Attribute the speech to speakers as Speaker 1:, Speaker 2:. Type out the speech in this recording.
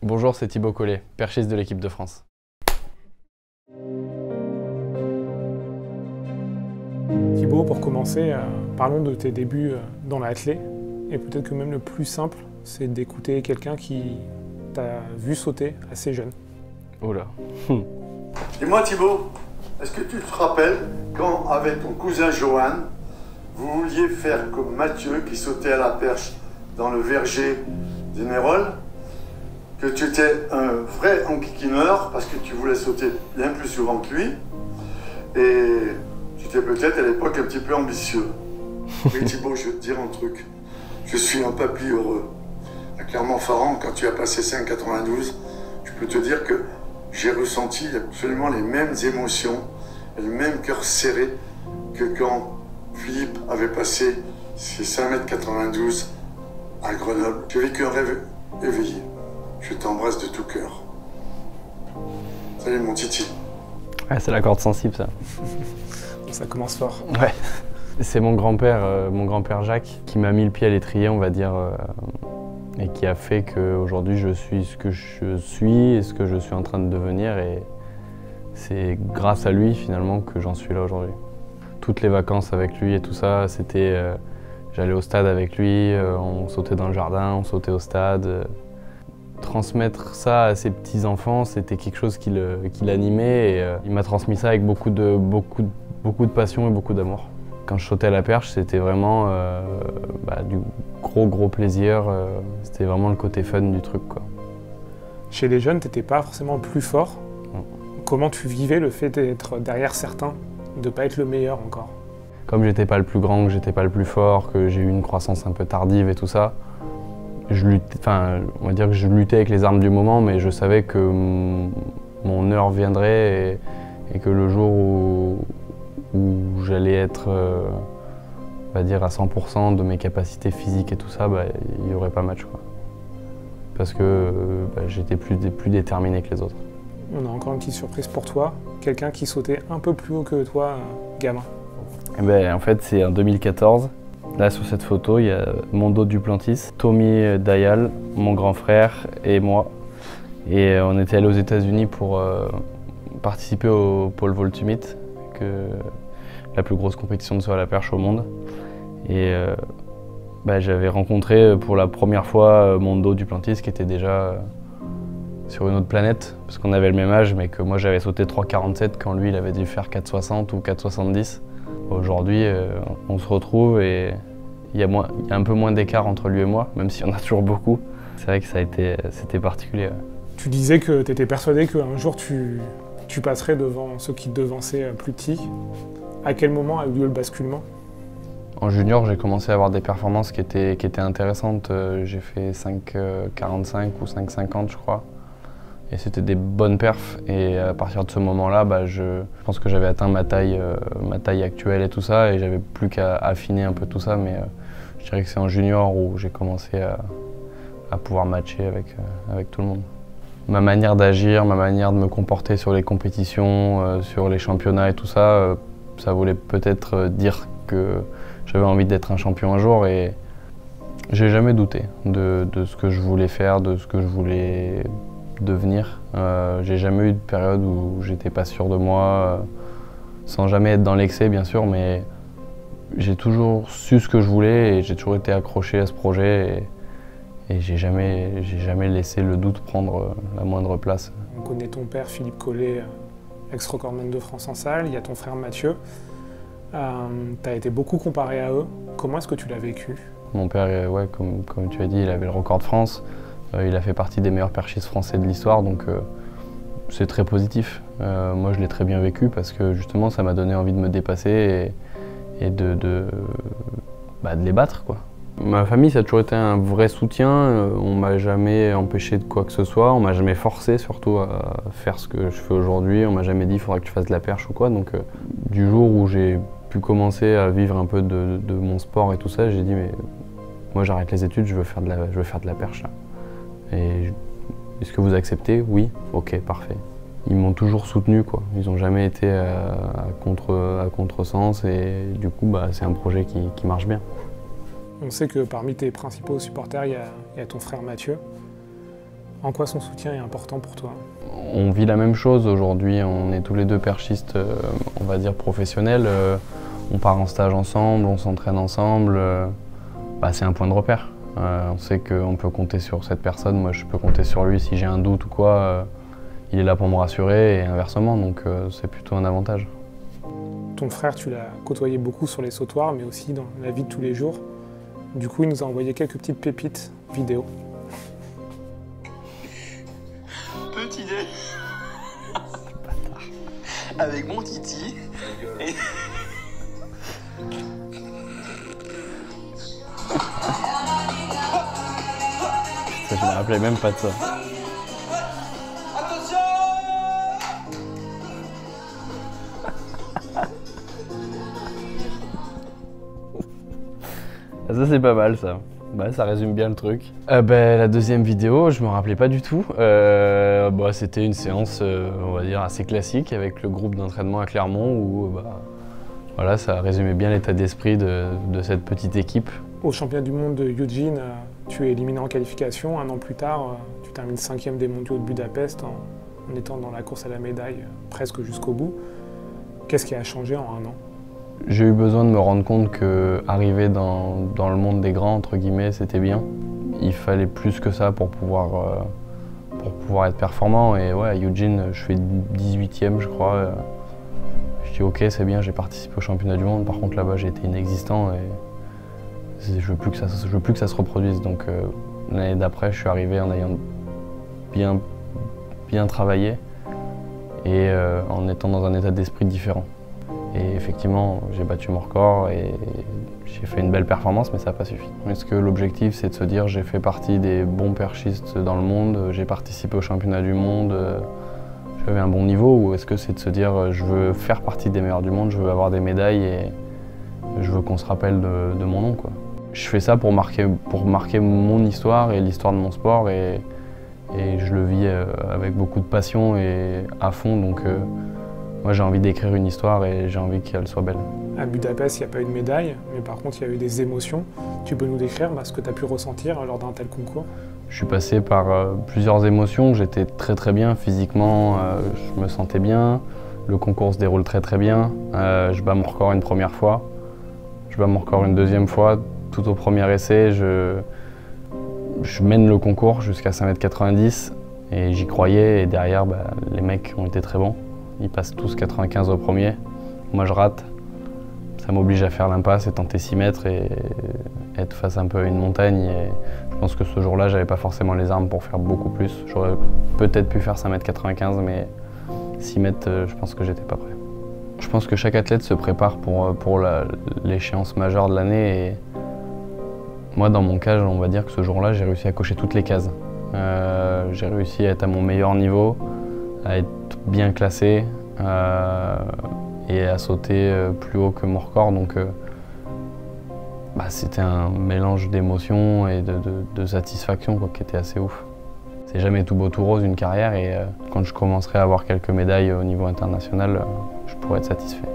Speaker 1: Bonjour, c'est Thibaut Collet, perchiste de l'équipe de France.
Speaker 2: Thibaut, pour commencer, parlons de tes débuts dans l'athlé. Et peut-être que même le plus simple, c'est d'écouter quelqu'un qui t'a vu sauter assez jeune.
Speaker 1: Oh là.
Speaker 3: Dis-moi Thibaut, est-ce que tu te rappelles quand, avec ton cousin Johan, vous vouliez faire comme Mathieu qui sautait à la perche dans le verger d'Hénérol, que tu étais un vrai enquiquineur parce que tu voulais sauter bien plus souvent que lui, et tu étais peut-être à l'époque un petit peu ambitieux. Oui Thibaut, je vais te dire un truc, je suis un papy heureux. À Clermont-Ferrand, quand tu as passé 5,92, je peux te dire que j'ai ressenti absolument les mêmes émotions et le même cœur serré que quand Philippe avait passé ses 5,92 m à Grenoble. J'ai vécu un rêve éveillé. Je t'embrasse de tout cœur. Salut mon Titi.
Speaker 1: Ouais, c'est la corde sensible ça.
Speaker 2: Ça commence fort.
Speaker 1: Ouais. C'est mon grand-père Jacques, qui m'a mis le pied à l'étrier, on va dire, et qui a fait qu'aujourd'hui je suis ce que je suis et ce que je suis en train de devenir. Et c'est grâce à lui finalement que j'en suis là aujourd'hui. Toutes les vacances avec lui et tout ça, c'était... j'allais au stade avec lui, on sautait dans le jardin, on sautait au stade. Transmettre ça à ses petits-enfants, c'était quelque chose qui l'animait et il m'a transmis ça avec beaucoup de passion et beaucoup d'amour. Quand je sautais à la perche, c'était vraiment du gros plaisir. C'était vraiment le côté fun du truc, quoi.
Speaker 2: Chez les jeunes, t'étais pas forcément plus fort.
Speaker 1: Non.
Speaker 2: Comment tu vivais le fait d'être derrière certains, de pas être le meilleur encore?
Speaker 1: Comme j'étais pas le plus grand, que j'étais pas le plus fort, que j'ai eu une croissance un peu tardive et tout ça, on va dire que je luttais avec les armes du moment, mais je savais que mon heure viendrait et que le jour où j'allais être on va dire à 100% de mes capacités physiques et tout ça, il n'y aurait pas match, quoi. Parce que j'étais plus déterminé que les autres.
Speaker 2: On a encore une petite surprise pour toi. Quelqu'un qui sautait un peu plus haut que toi, gamin.
Speaker 1: En fait, c'est en 2014. Là, sur cette photo, il y a Mondo Duplantis, Tommy Dayal, mon grand frère et moi. Et on était allés aux États-Unis pour participer au Pole Vault Summit, la plus grosse compétition de saut à la perche au monde. Et j'avais rencontré pour la première fois Mondo Duplantis, qui était déjà sur une autre planète, parce qu'on avait le même âge, mais que moi j'avais sauté 3,47 quand lui il avait dû faire 4,60 ou 4,70. Aujourd'hui, on se retrouve et il y a un peu moins d'écart entre lui et moi, même s'il y en a toujours beaucoup. C'est vrai que c'était particulier.
Speaker 2: Tu disais que tu étais persuadé qu'un jour tu passerais devant ceux qui te devançaient plus petits. À quel moment a eu lieu le basculement?
Speaker 1: En junior, j'ai commencé à avoir des performances qui étaient intéressantes. J'ai fait 5,45 ou 5,50 je crois. Et c'était des bonnes perfs. Et à partir de ce moment-là, je pense que j'avais atteint ma taille actuelle et tout ça. Et j'avais plus qu'à affiner un peu tout ça. Mais je dirais que c'est en junior où j'ai commencé à pouvoir matcher avec tout le monde. Ma manière d'agir, ma manière de me comporter sur les compétitions, sur les championnats et tout ça, ça voulait peut-être dire que j'avais envie d'être un champion un jour. Et j'ai jamais douté de ce que je voulais faire, de ce que je voulais devenir. J'ai jamais eu de période où j'étais pas sûr de moi, sans jamais être dans l'excès bien sûr, mais j'ai toujours su ce que je voulais et j'ai toujours été accroché à ce projet et j'ai jamais laissé le doute prendre la moindre place.
Speaker 2: On connaît ton père Philippe Collet, ex-recordman de France en salle, il y a ton frère Mathieu. Tu as été beaucoup comparé à eux. Comment est-ce que tu l'as vécu? Mon
Speaker 1: père, comme tu as dit, il avait le record de France. Il a fait partie des meilleurs perchistes français de l'histoire, donc c'est très positif. Moi, je l'ai très bien vécu parce que justement, ça m'a donné envie de me dépasser et de les battre, quoi. Ma famille, ça a toujours été un vrai soutien. On m'a jamais empêché de quoi que ce soit. On m'a jamais forcé, surtout, à faire ce que je fais aujourd'hui. On m'a jamais dit « il faudra que tu fasses de la perche » ou quoi. Donc, du jour où j'ai pu commencer à vivre un peu de mon sport et tout ça, j'ai dit « mais moi, j'arrête les études, je veux faire de la perche, là. » Et est-ce que vous acceptez? Oui, ok, parfait. Ils m'ont toujours soutenu, quoi. Ils n'ont jamais été à contresens et du coup, c'est un projet qui marche bien.
Speaker 2: On sait que parmi tes principaux supporters, il y a ton frère Mathieu. En quoi son soutien est important pour toi?
Speaker 1: On vit la même chose aujourd'hui, on est tous les deux perchistes, on va dire professionnels. On part en stage ensemble, on s'entraîne ensemble. C'est un point de repère. On sait qu'on peut compter sur cette personne, moi je peux compter sur lui si j'ai un doute ou quoi. Il est là pour me rassurer et inversement, donc c'est plutôt un avantage.
Speaker 2: Ton frère, tu l'as côtoyé beaucoup sur les sautoirs, mais aussi dans la vie de tous les jours. Du coup, il nous a envoyé quelques petites pépites vidéo.
Speaker 4: Petit dé avec mon Titi. Et...
Speaker 1: Je me rappelais même pas de ça.
Speaker 4: Attention.
Speaker 1: Ça c'est pas mal ça. Ça résume bien le truc. La deuxième vidéo, je me rappelais pas du tout. C'était une séance, on va dire, assez classique avec le groupe d'entraînement à Clermont où voilà, ça résumait bien l'état d'esprit de cette petite équipe.
Speaker 2: Au championnat du monde de Eugene, tu es éliminé en qualification. Un an plus tard, tu termines 5e des mondiaux de Budapest en étant dans la course à la médaille presque jusqu'au bout. Qu'est-ce qui a changé en un an?
Speaker 1: J'ai eu besoin de me rendre compte qu'arriver dans le monde des grands, entre guillemets, c'était bien. Il fallait plus que ça pour pouvoir être performant. Et ouais, à Eugene, je fais 18e, je crois. Je dis ok, c'est bien, j'ai participé au championnat du monde. Par contre, là-bas, j'ai été inexistant et je veux plus que ça se reproduise. Donc l'année d'après, je suis arrivé en ayant bien travaillé et en étant dans un état d'esprit différent. Et effectivement, j'ai battu mon record et j'ai fait une belle performance, mais ça n'a pas suffi. Est-ce que l'objectif, c'est de se dire j'ai fait partie des bons perchistes dans le monde, j'ai participé au championnat du monde, j'avais un bon niveau, ou est-ce que c'est de se dire je veux faire partie des meilleurs du monde, je veux avoir des médailles et je veux qu'on se rappelle de mon nom, quoi. Je fais ça pour marquer mon histoire et l'histoire de mon sport et je le vis avec beaucoup de passion et à fond. Donc, moi, j'ai envie d'écrire une histoire et j'ai envie qu'elle soit belle.
Speaker 2: À Budapest, il n'y a pas eu de médaille, mais par contre, il y a eu des émotions. Tu peux nous décrire ce que tu as pu ressentir lors d'un tel concours?
Speaker 1: Je suis passé par plusieurs émotions. J'étais très bien physiquement, je me sentais bien. Le concours se déroule très bien. Je bats mon record une première fois. Je bats mon record une deuxième fois. Tout au premier essai, je mène le concours jusqu'à 5,90 m et j'y croyais. Et derrière, les mecs ont été très bons. Ils passent tous 95 au premier. Moi, je rate. Ça m'oblige à faire l'impasse et tenter 6 mètres et être face un peu à une montagne. Et je pense que ce jour-là, j'avais pas forcément les armes pour faire beaucoup plus. J'aurais peut-être pu faire 5,95 m, mais 6 mètres, je pense que j'étais pas prêt. Je pense que chaque athlète se prépare pour l'échéance majeure de l'année. Et moi, dans mon cas, on va dire que ce jour-là, j'ai réussi à cocher toutes les cases. J'ai réussi à être à mon meilleur niveau, à être bien classé et à sauter plus haut que mon record. Donc c'était un mélange d'émotions et de satisfaction qui était assez ouf. C'est jamais tout beau tout rose une carrière et quand je commencerai à avoir quelques médailles au niveau international, je pourrais être satisfait.